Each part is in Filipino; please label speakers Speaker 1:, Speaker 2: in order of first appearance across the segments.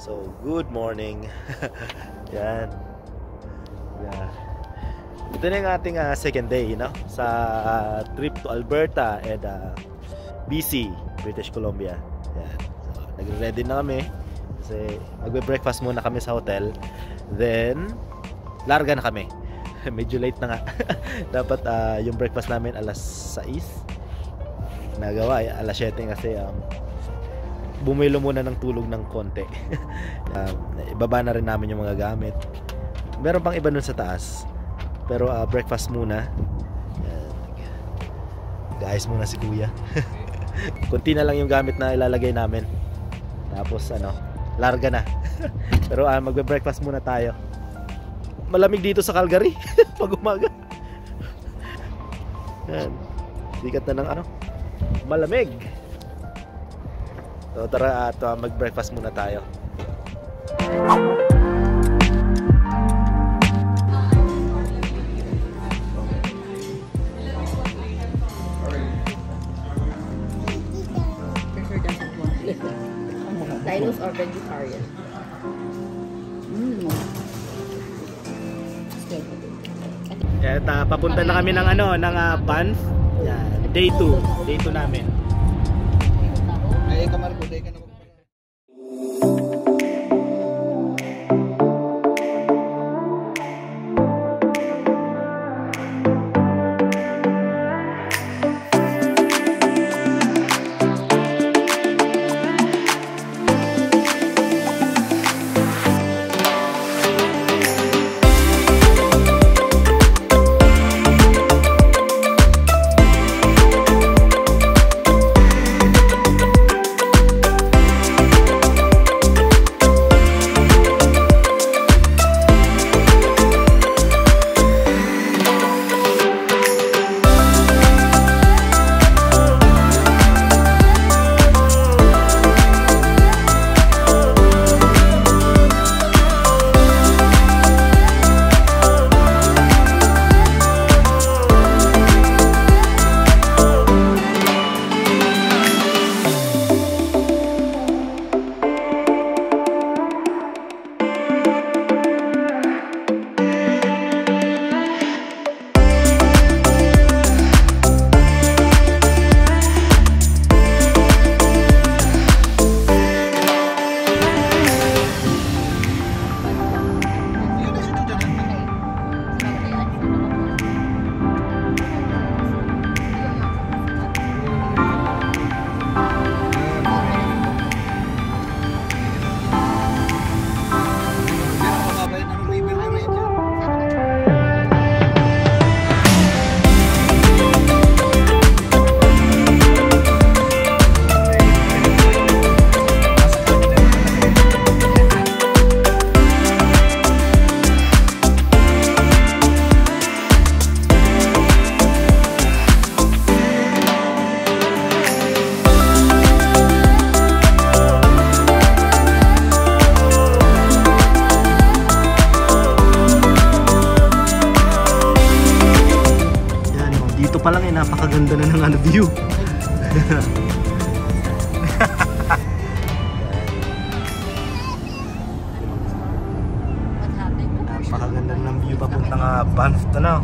Speaker 1: So, good morning. Yan. Yeah. Ito na yung ating second day, no? Sa trip to Alberta and BC, British Columbia. Yan. So, nagre-ready na kami. Kasi magbe-breakfast muna kami sa hotel. Then, larga na kami. Medyo late na nga. Dapat yung breakfast namin alas 6. Nagawa ay alas 7 kasi bumilo muna ng tulog ng konti. Ibaba na rin namin yung mga gamit. Meron pang iba nun sa taas. Pero breakfast muna. Guys muna si kuya. Kunti na lang yung gamit na ilalagay namin. Tapos larga na. Pero magbe-breakfast muna tayo. Malamig dito sa Calgary pag umaga. Yan. Sikat na ng malamig. So tara at mag-breakfast muna tayo.
Speaker 2: Dinos or vegetarian?
Speaker 1: Yan, papunta na kami ng Banff. Yan, day 2. Day 2 namin.
Speaker 3: Ay, kamar ko, day ka na.
Speaker 1: Pa lang napakaganda na ng view. Napakaganda ng view papuntang Banff na.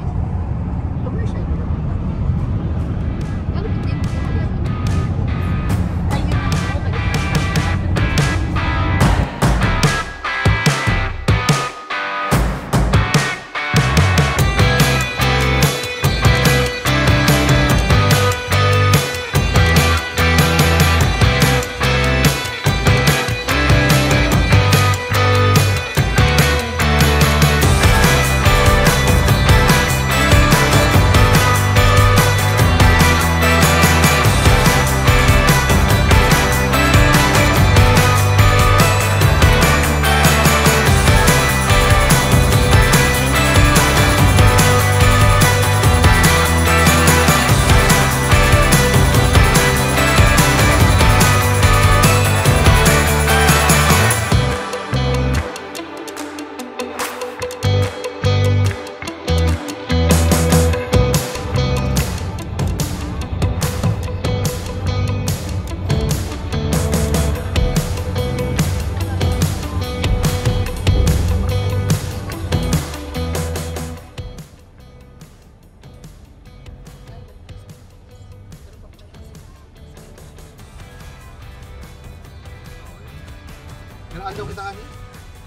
Speaker 3: Pero ano kita kami?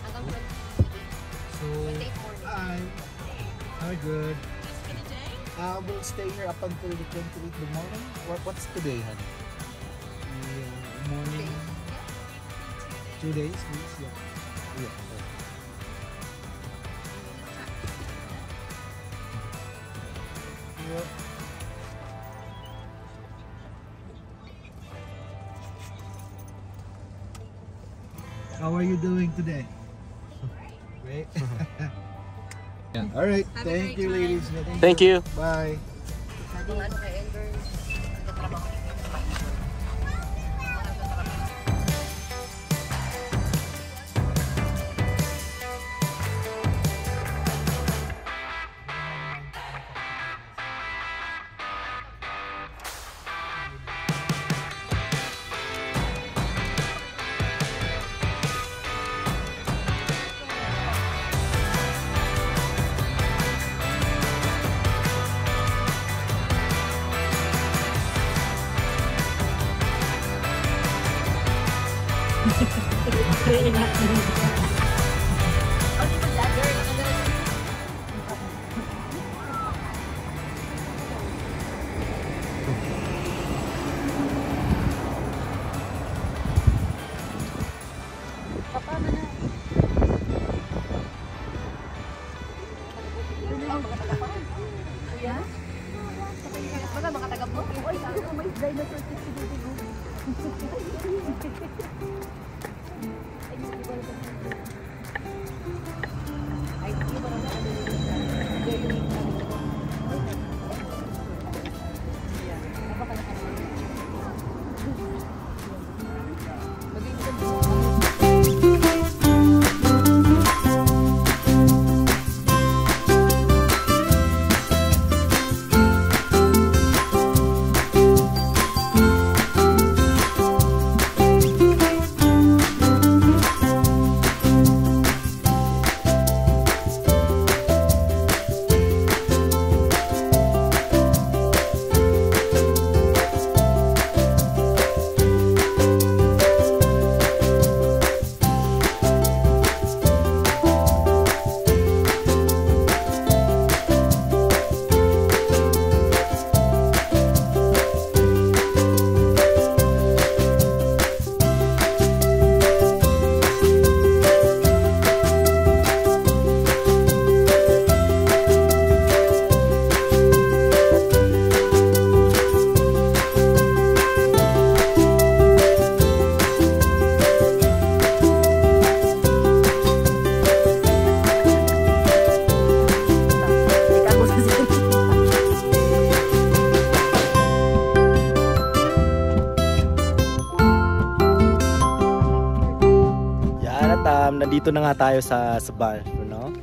Speaker 2: Hanggang
Speaker 3: So, hi. How good. We'll stay here up until the 28th in the morning. What's today, honey? The morning. 2 days, please. Yeah. Yeah. Yeah. How are you doing today? Great. Yeah. All right.
Speaker 2: Have a
Speaker 3: Thank
Speaker 2: great
Speaker 3: you,
Speaker 2: time.
Speaker 3: ladies.
Speaker 1: Thank you.
Speaker 3: Bye.
Speaker 2: Sabing ano kay Elber, nagtatrabaho. Baka makatagap mo? Oy, may dinosaur sa sinudigo. Ay, hindi ba naman ano yung
Speaker 1: nandito na nga tayo sa bar, no?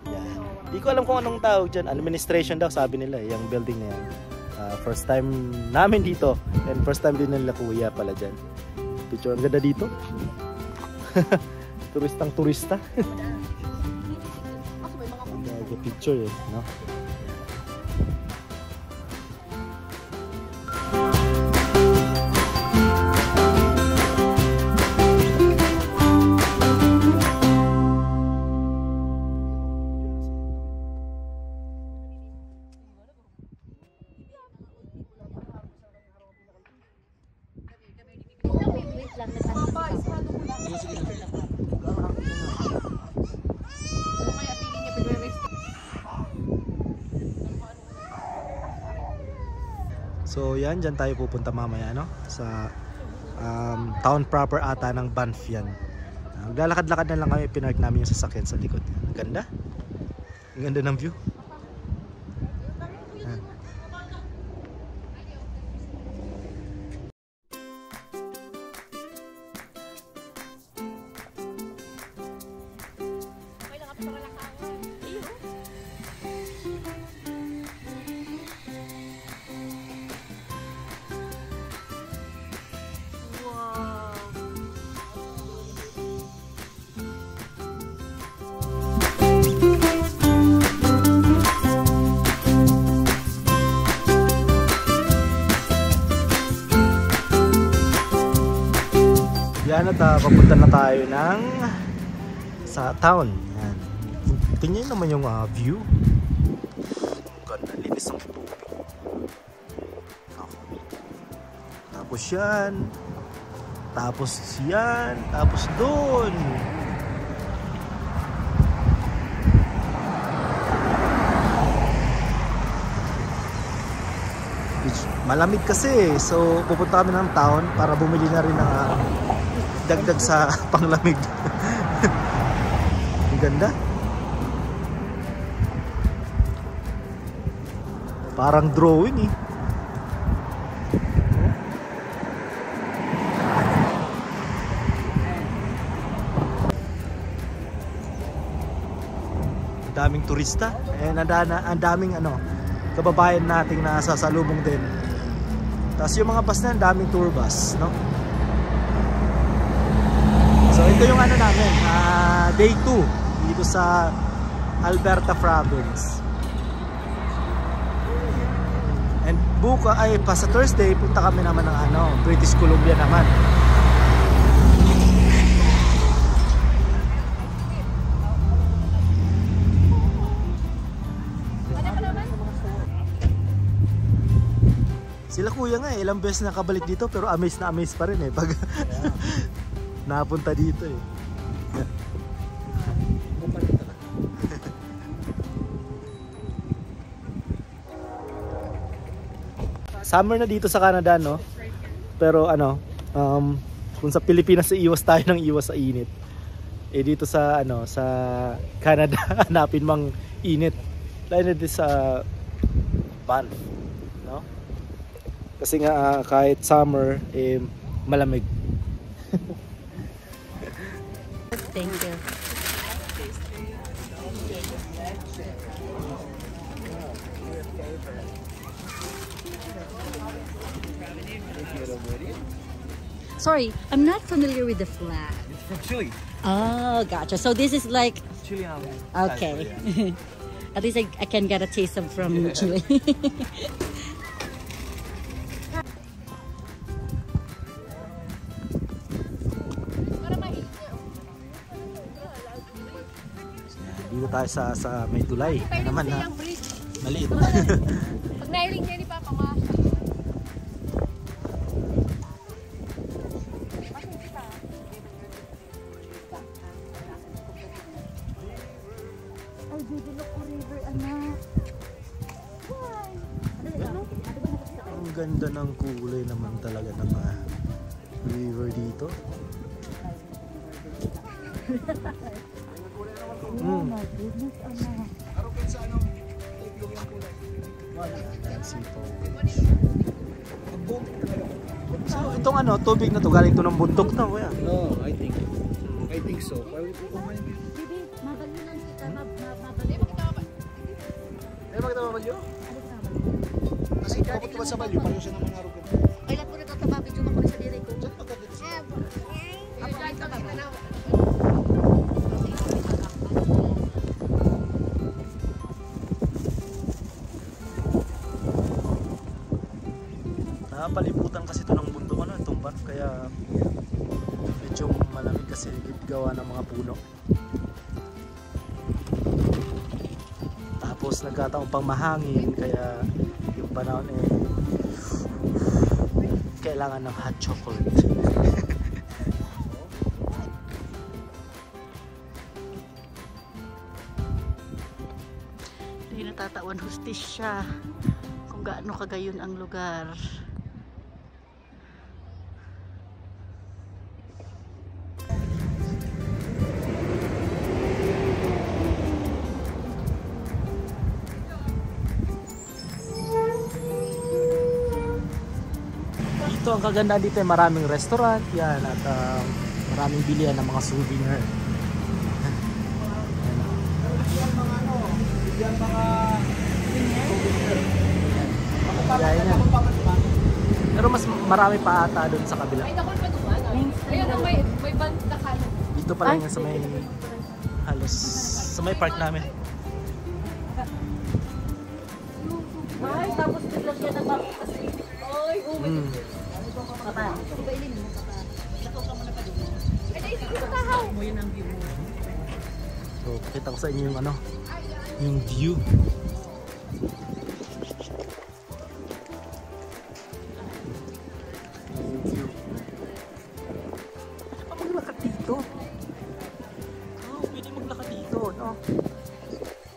Speaker 1: Yan. Di ko alam kung anong tawag dyan. Administration daw, sabi nila, yung building na yan. First time namin dito. And first time din nila kuya pala dyan. Picture, ang ganda dito. Turistang turista. Picture yun, no? So yan, dyan tayo pupunta mamaya, no? Sa town proper ata ng Banff yan. Maglalakad-lakad na lang kami, pinark namin yung sasakyan sa likod. Ang ganda. Ang ganda ng view. Yan. Yan at papunta na tayo ng sa town. Yan. Tingnan naman yung view. Ganda, linis ng tubig. Tapos yan. Tapos yan. Tapos doon. Malamig kasi, so pupunta kami ng town para bumili na rin ng dagdag sa panglamig. Ang ganda. Parang drawing eh. Daming turista, and ang daming kababayan nating nasasalubong din. Tapos yung mga bus na, daming tour bus, no? So ito yung namin, day 2 dito sa Alberta province. And sa Thursday punta kami naman ng British Columbia naman. Sila kuya nga ilang beses nakabalik dito pero amaze na amaze pa rin pag napunta dito Summer na dito sa Canada, no? Pero kung sa Pilipinas iwas tayo ng iwas sa init. Dito sa sa Canada hanapin mang init. Lalo din sa Banff. Kasi nga kahit summer malamig.
Speaker 2: Thank you. Sorry, I'm not familiar with the flag.
Speaker 3: It's from Chile.
Speaker 2: Oh, gotcha. So this is like
Speaker 3: Chilean.
Speaker 2: okay. At least I can get a taste of from Chile.
Speaker 1: Dito tayo sa may tulay naman na maliit.
Speaker 4: Pag nailing niya ni Papa ka.
Speaker 2: Ay, Bidilok ko river, anak.
Speaker 1: Ang ganda ng kulay naman talaga ng river dito.
Speaker 2: Oh my goodness, anak.
Speaker 1: So itong tubig na to galing to ng bundok na kuya.
Speaker 3: No, I think so.
Speaker 2: Bibi, mabalilan kita,
Speaker 3: Bakit naman balyo? Kasi papunta ba sa balyo? Pareho siya naman araw ganito.
Speaker 2: Ay, lang po na tataba, video mo ko rin sa diri ko.
Speaker 3: Diyan pagka dito sa
Speaker 1: Palibutan kasi ito ng bundok itong Banff, kaya medyo malamig kasi gawa ng mga puno. Tapos nagkataong pang mahangin, kaya yung panahon kailangan ng hot chocolate.
Speaker 2: Hindi natatawan hustisya kung gaano kagayon ang lugar.
Speaker 1: Ito ang kagandaan dito, maraming restaurant yan at maraming bilihan ng mga souvenir. Yan. Pero mas marami pa ata doon sa kabila.
Speaker 4: Ay, takot pa duman. Ayun ang may band na kayo.
Speaker 1: Dito pa lang yan sa may halos sa may park namin.
Speaker 2: Ay, tapos bigla siya nagpapit kasi.
Speaker 4: Ay, oh my God.
Speaker 2: Papa, iba ilin mo, papa. Lakaw ka muna pa doon.
Speaker 1: Pakita ko sa inyo yung ano, yung view. Maglakad dito. Oh, pwede maglakad dito, no?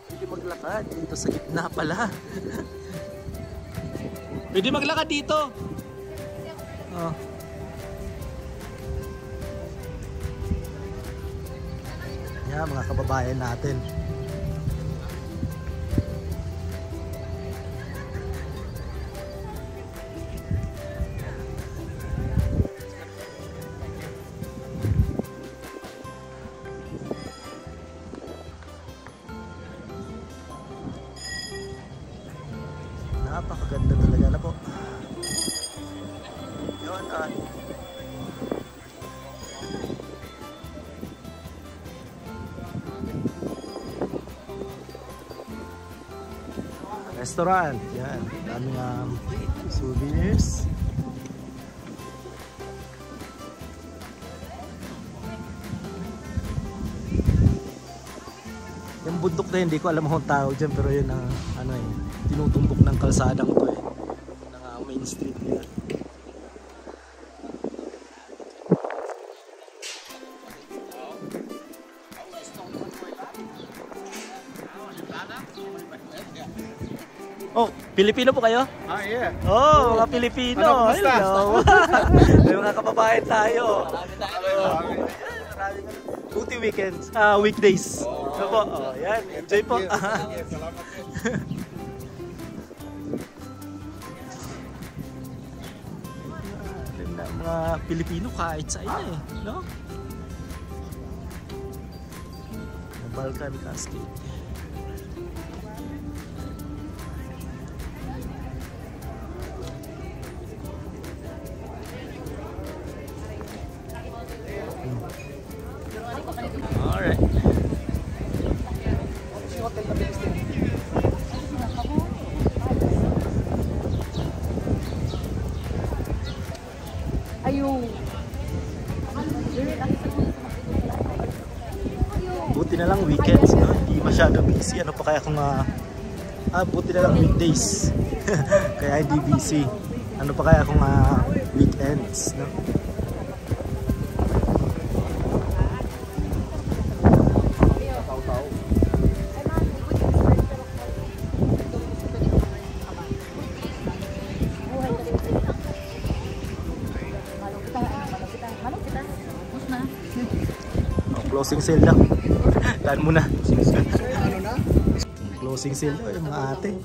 Speaker 1: Pwede maglakad dito sa gitna pala. Pwede maglakad dito. Oh. Yan, mga kababayan natin. Napakaganda talaga na po. Yun, restaurant. Yan, daming souvenirs. Yung bundok na yun, hindi ko alam kung tawag dyan, pero yun ang ano eh, tinutumbok ng kalsadang to eh, ng main street nila. Oh, Pilipino po kayo?
Speaker 3: Ah, yeah.
Speaker 1: Oh, mga Pilipino.
Speaker 3: Ano, kumusta?
Speaker 1: Hello. May mga kababayan tayo. Marami. Buti weekends, weekdays. So po, oh, yan, enjoy po.
Speaker 3: Salamat.
Speaker 1: Mga Pilipino kahit sa inyo eh, no? Balkan Cascade. Alright.
Speaker 4: Ayun.
Speaker 1: Buti na lang weekends, no? Hindi masyado busy. Ano pa kaya kung buti na lang weekdays. Kaya hindi busy. Ano pa kaya kung weekends, no? Closing sale lang. Daan muna. Closing sale daw yung mga ate.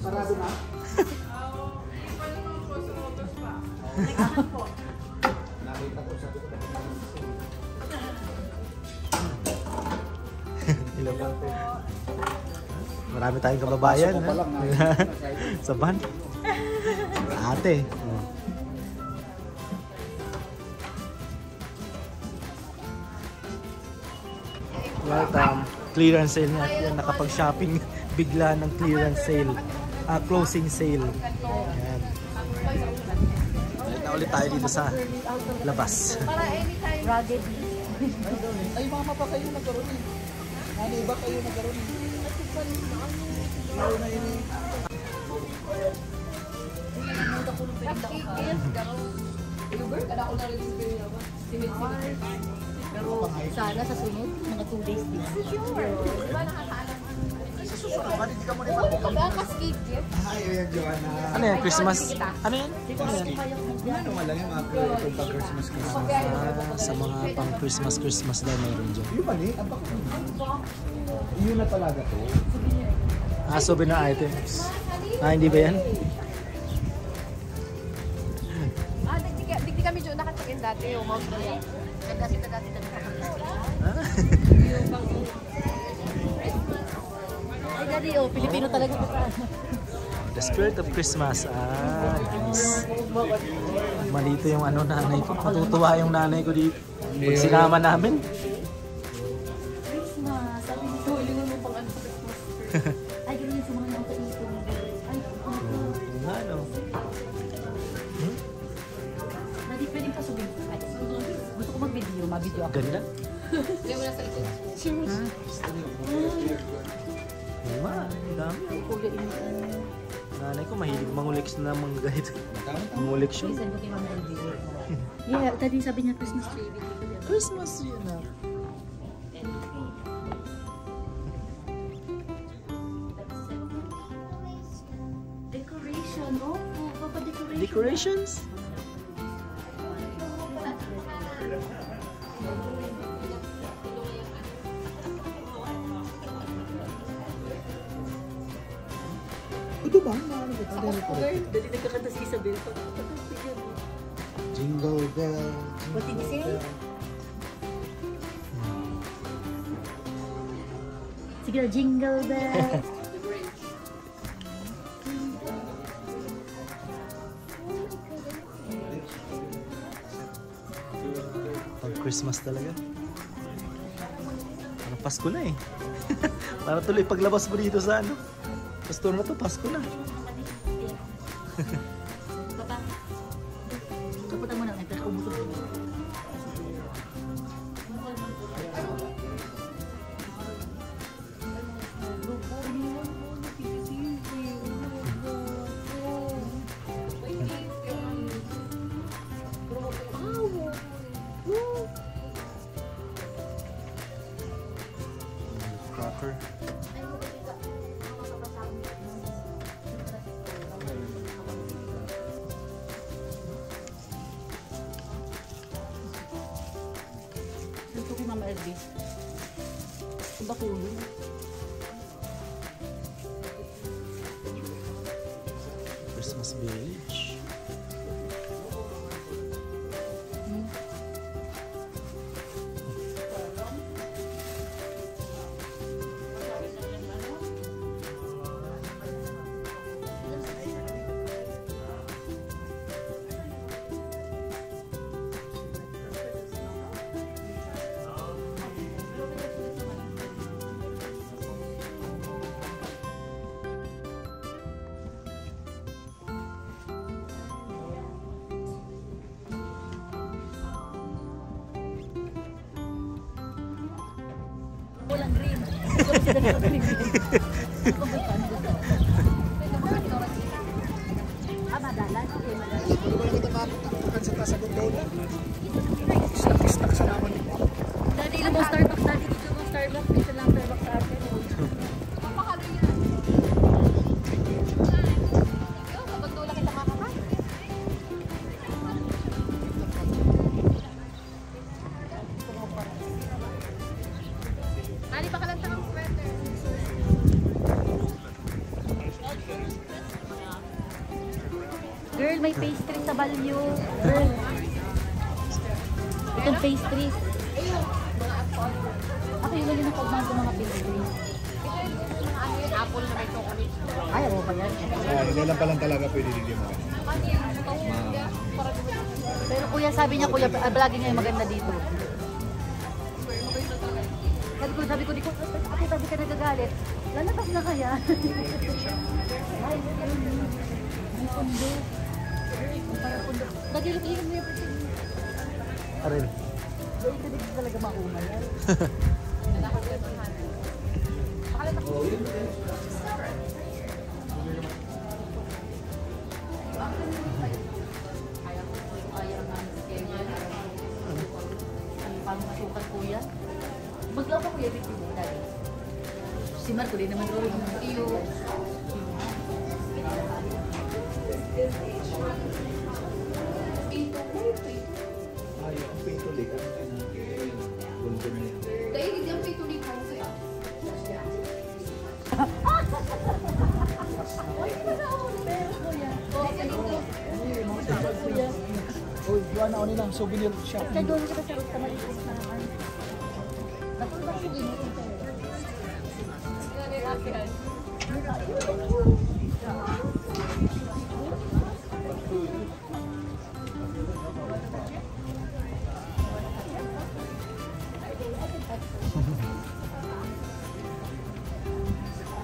Speaker 3: Sarado na. Marami tayong kababayan sa van. Ate. Welcome. Clearance sale nga. Yan, nakapag-shopping bigla ng clearance sale. Closing sale. Ayan. Balik na ulit tayo dito sa labas.
Speaker 4: Rugged.
Speaker 3: Ay, mama pa kayo nagkaroon eh. Ano iba kayo nagkaroon eh.
Speaker 2: Pero sana sa sunod, mga 2 days din.
Speaker 4: Sure. Di ba nakakaalam?
Speaker 3: Sa susunod ba, hindi ka mo naman bukang.
Speaker 4: Magkakaskate gift.
Speaker 3: Ay, yan, Joanna.
Speaker 1: Ano yan? Christmas? Ano yan? Ano yan?
Speaker 3: Ano nga lang yung mga itong pag-Christmas.
Speaker 1: Sa mga pang Christmas daw meron dyan.
Speaker 3: Yung mali, yun na talaga to.
Speaker 1: Souvenir items. Hindi ba yan?
Speaker 4: Digdi kami dyan nakacheck-in dati yung mouse na yan. Dati
Speaker 2: Ay, daddy, oh, Pilipino talaga pa.
Speaker 1: The spirit of Christmas. Nice. Malito yung ano nanay ko. Matutuwa yung nanay ko dito. Pag sinama namin.
Speaker 2: Christmas. Sabi dito, ilingon mo pang ano sa Christmas. Ay, ganun yung sa mga nasa dito. Ay,
Speaker 1: Ano?
Speaker 2: daddy, pwedeng pasubin. Ay, gusto ko mag-video, ma-video ako.
Speaker 1: Ganda.
Speaker 4: Hindi mo na sa likod.
Speaker 1: Diba? Ang dami.
Speaker 2: Kuya, initan.
Speaker 1: Nanay ko mahilig manguliks na mga ganito. Manguliks yun.
Speaker 2: Send ko kay Mama LB. Yeah, tadi sabi niya Christmas tree.
Speaker 3: Christmas yun na.
Speaker 2: Decoration, oh. Papa decoration.
Speaker 1: Decorations?
Speaker 3: Ito ba? Ano ba?
Speaker 2: Dali nagkakanta si Isabel.
Speaker 3: Jingle bell.
Speaker 2: What did you say? Sige na, jingle bells.
Speaker 1: Pag Christmas talaga. Parang Pasko na eh. Para tuloy paglabas mo dito sa ano. Pastor na to, Pasko na.
Speaker 2: Papa, kaputan mo na. Nagkakaubos ko.
Speaker 1: Cracker.
Speaker 2: Luto ko Mama LB. Iba kulo.
Speaker 1: Christmas Village.
Speaker 2: Walang green. Madalas. Okay, madalas.
Speaker 3: Hindi ko kita makakan sa taas ng dola. Stuck sa naman.
Speaker 2: Dati lang mo Starbucks. Dati dito mo Starbucks. Dito lang Starbucks sa atin.
Speaker 4: Papakalo yan. Ikaw, kapag tula kita makakain. Ali, baka lang ng sweater.
Speaker 2: Girl, may pastry sa Balyo. Girl. Itong pastries. Ako yung galing na pagmahal ko mga pastries.
Speaker 4: Ano yun, apple na may chocolate.
Speaker 2: Ayaw mo ba yan?
Speaker 3: Hindi lang palang talaga pwede din mo.
Speaker 2: Pero kuya, sabi niya kuya, vlogging niya yung maganda dito. Sabi ko, di ko, ate, sabi ka nagagalit. Lalatas na kaya? Ay, may pundo. Parang pundo. Nagilip-ilip mo yung pagkakas.
Speaker 1: Arin.
Speaker 2: Ito dito talaga mauna yan. Pang masukat kuya. Maglaw pa kuya, bitin mo dali. Si Marco din naman rin. Iyo.
Speaker 3: Ay, ang pitulik. Golden na yan.
Speaker 4: Dahil hindi ang pituloy ko sa'yo.
Speaker 3: Uy, buwan na ako nilang souvenir shop.
Speaker 2: Kaya doon kita sa Rusta Malikos na naman. Natulog ko din ito.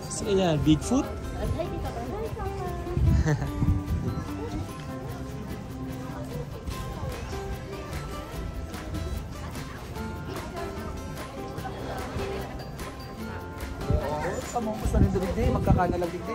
Speaker 1: Sige yan, Bigfoot?
Speaker 2: Ay, di ka ba?
Speaker 3: ka mo, basta nito digday, magkakana lang digday.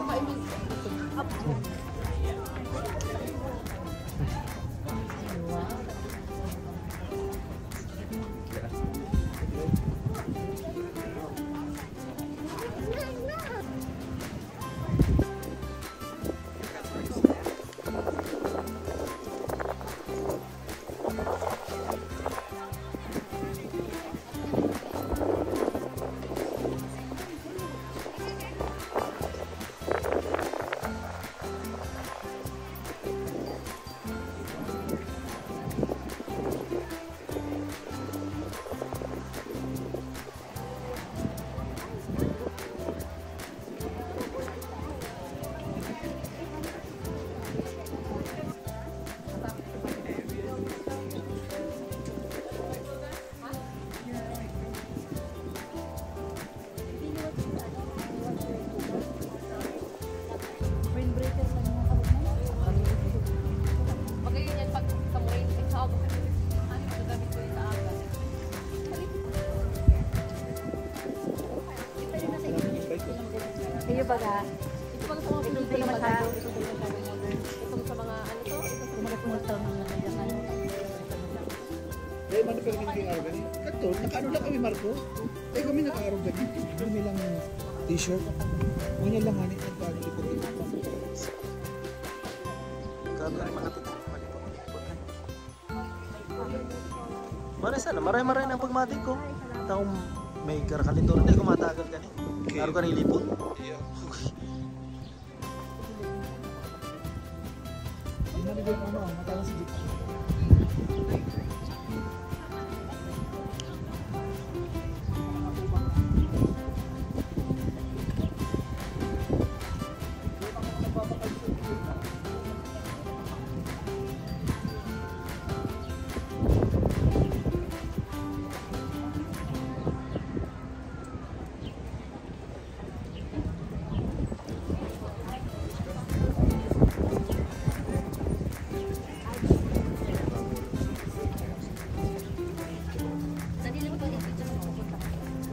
Speaker 2: Kayo baga?
Speaker 4: Ito pag sa mga pinunta yung baga. Ito sa mga ano to? Ito sa mga
Speaker 2: Motor ng nagagakan.
Speaker 3: Eh, man pero hindi araw gani. Kato, nakaano lang kami Marco. Eh, kami nakaaraw gani. Kami lang t-shirt. Muna lang ani ang paglikod dito.
Speaker 1: Kami mga Mara sana, maray-maray ng pagmatik ko. Taong may karakalitor, hindi ko matagal gani. Karo ka rin lipot?
Speaker 3: Iya. Hindi na bigyan ano, matalang si Jeep.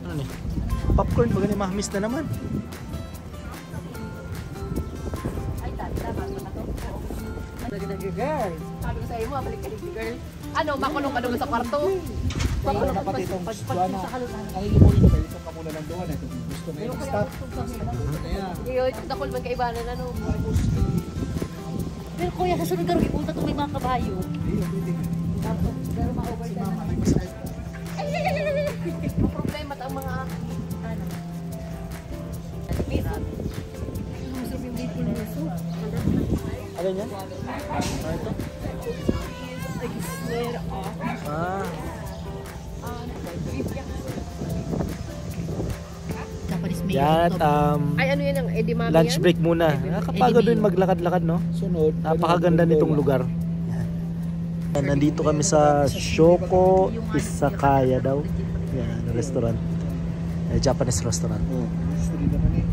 Speaker 1: Ano ni? Popcorn, baga ni mahmis na naman.
Speaker 4: ay, tama ba to?
Speaker 3: Girl.
Speaker 4: Sabi ko sa iyo, balik ka dito, girl. Ano, makulong ka doon sa kwarto?
Speaker 3: Makulong ka pati itong Juana. Nangilimulin ka, itong kamula ng doon. Gusto na yung stop. Kaya,
Speaker 4: Iyo, ito dakol man kaibanan, ano?
Speaker 2: Pero kuya, sa sunod karoon, ipunta to may mga kabayo.
Speaker 3: iya, pwede ka.
Speaker 2: Tapos, pero ma-over
Speaker 3: Si
Speaker 2: ka
Speaker 3: mama,
Speaker 2: na.
Speaker 3: may masakit.
Speaker 4: Ang problema at ang mga
Speaker 2: Ano? Masarap yung bacon na soup.
Speaker 1: Ano yan? Ah, ito? Ah,
Speaker 2: Japanese mayo.
Speaker 1: yan,
Speaker 4: ay, ano yan ang edamame
Speaker 1: lunch
Speaker 4: yan?
Speaker 1: break muna. Nakakapagod din maglakad-lakad, no?
Speaker 3: Sunod.
Speaker 1: Napakaganda nitong lugar. Yan. Nandito kami sa Shoko Izakaya daw. Yan, restaurant. Japanese restaurant.
Speaker 3: Oh, gusto rin naman eh.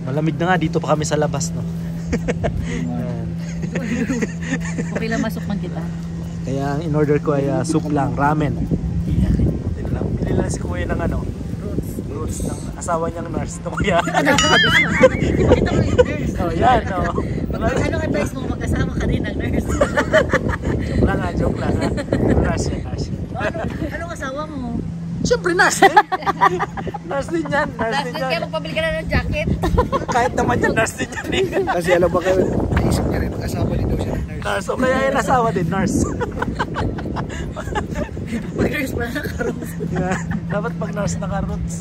Speaker 1: Malamig na nga, dito pa kami sa labas, no? Yan.
Speaker 2: Okay lang masok man kita.
Speaker 1: Kaya ang in-order ko ay soup lang, ramen. Pili lang si kuya ng ano? Roots ng asawa niyang nurse. Ito kuya.
Speaker 2: Ipakita mo yung nurse.
Speaker 1: Oh, yan, oh.
Speaker 2: Anong advice mo magkasama ka rin ng nurse?
Speaker 1: Joke lang ha, joke lang ha. Nurse yan, nurse.
Speaker 2: Anong asawa mo?
Speaker 1: Siyempre, nurse din. Nurse din yan, nurse din
Speaker 4: Kaya
Speaker 1: yan.
Speaker 4: magpabili ka na ng jacket.
Speaker 1: Kahit naman yan, nurse din yan eh.
Speaker 3: Kasi alam ba kayo, naisip niya rin mag-asawa din daw siya ng nurse.
Speaker 1: Nurse, o kaya yung asawa din, nurse.
Speaker 2: Pag-nurse pa na karoon.
Speaker 1: Yeah. Dapat pag nurse naka-roots.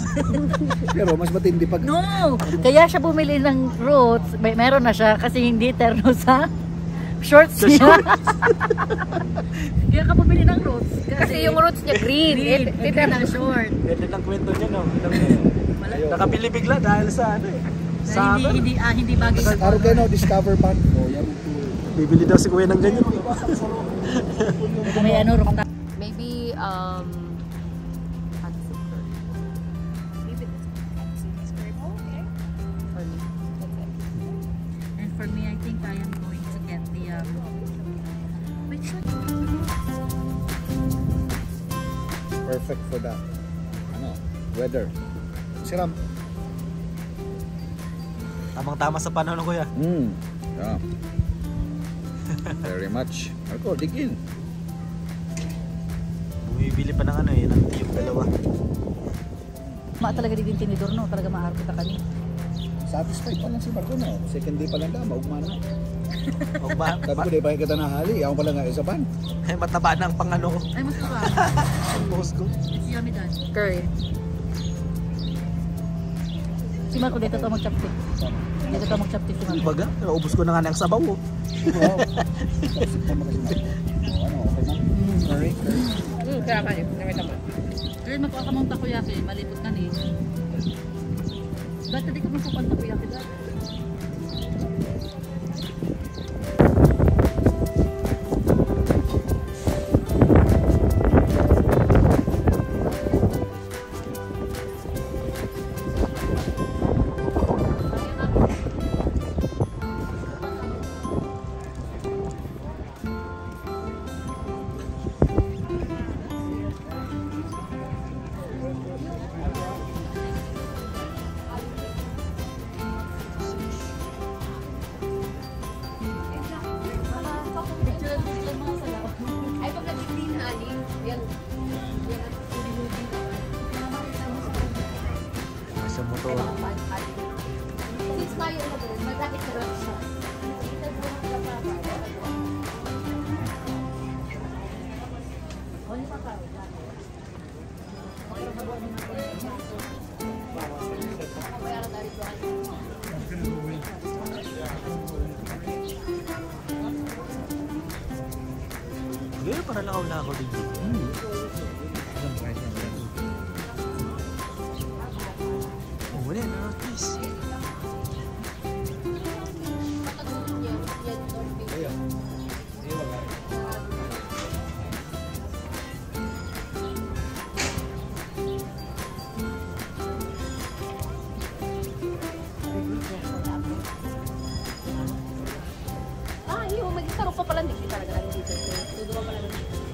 Speaker 3: Pero mas matindi pag...
Speaker 2: No! Kaya siya bumili ng roots. Meron na siya kasi hindi terno sa shorts niya. Kaya ka bumili ng roots.
Speaker 4: Kasi yung roots niya green.
Speaker 2: Green ang short.
Speaker 1: Ganda ng kwento niya, no? Nakabili bigla dahil sa ano eh. Sa
Speaker 2: Hindi bagay sa
Speaker 3: Araw kayo, no, discover band. Oh, yan.
Speaker 1: bibili daw si kuya ng ganyan.
Speaker 2: may ano, rock.
Speaker 4: Maybe, hot soup. Maybe this is very okay. For me, that's it.
Speaker 2: And for me, I think I am going to get the which one?
Speaker 3: Perfect for the, ano, weather. Siram.
Speaker 1: Tamang-tama sa panahon, kuya.
Speaker 5: Yeah. Very much. Ako, dig in.
Speaker 1: Bumibili pa ng ano eh, ng tiyog dalawa.
Speaker 2: Talaga din tinidor no, talaga maharap kita kani.
Speaker 5: Satisfied pa lang si Marco na. Second day pa lang ka, maugma na.
Speaker 1: O ba,
Speaker 5: Sabi ko, di pa kita nahali. Ako pala nga isa ban.
Speaker 1: ay mataba na ang pangano ko.
Speaker 2: Ay, mas ba?
Speaker 1: Ang post ko.
Speaker 2: It's yummy dad.
Speaker 4: Curry.
Speaker 2: Si Marco dito to mag-chopstick. Dito to mag-chopstick si Marco.
Speaker 1: Baga, naubos ko na nga ng sabaw. Oh.
Speaker 5: Wow. Satisfied pa kasi na. Ano, okay na? Curry, curry.
Speaker 4: Kaya ka niyo. Nakita mo.
Speaker 2: Pero magkakamang takoyaki, malipot ka ni. Dati di ko magkukuha ng takoyaki dati.
Speaker 4: Ay, pag nag-clean na, Ali. Yan. Yan ang hudi-hudi naman.
Speaker 1: Nasa motor.
Speaker 4: Since tayo na doon, malaki na lang siya.
Speaker 1: Gaya para lakaw-lakaw din. Oh, wala na. Please.
Speaker 4: Ah, yung mag-isaro pa pala. Hindi talaga lang dito. Tudo pa pala dito.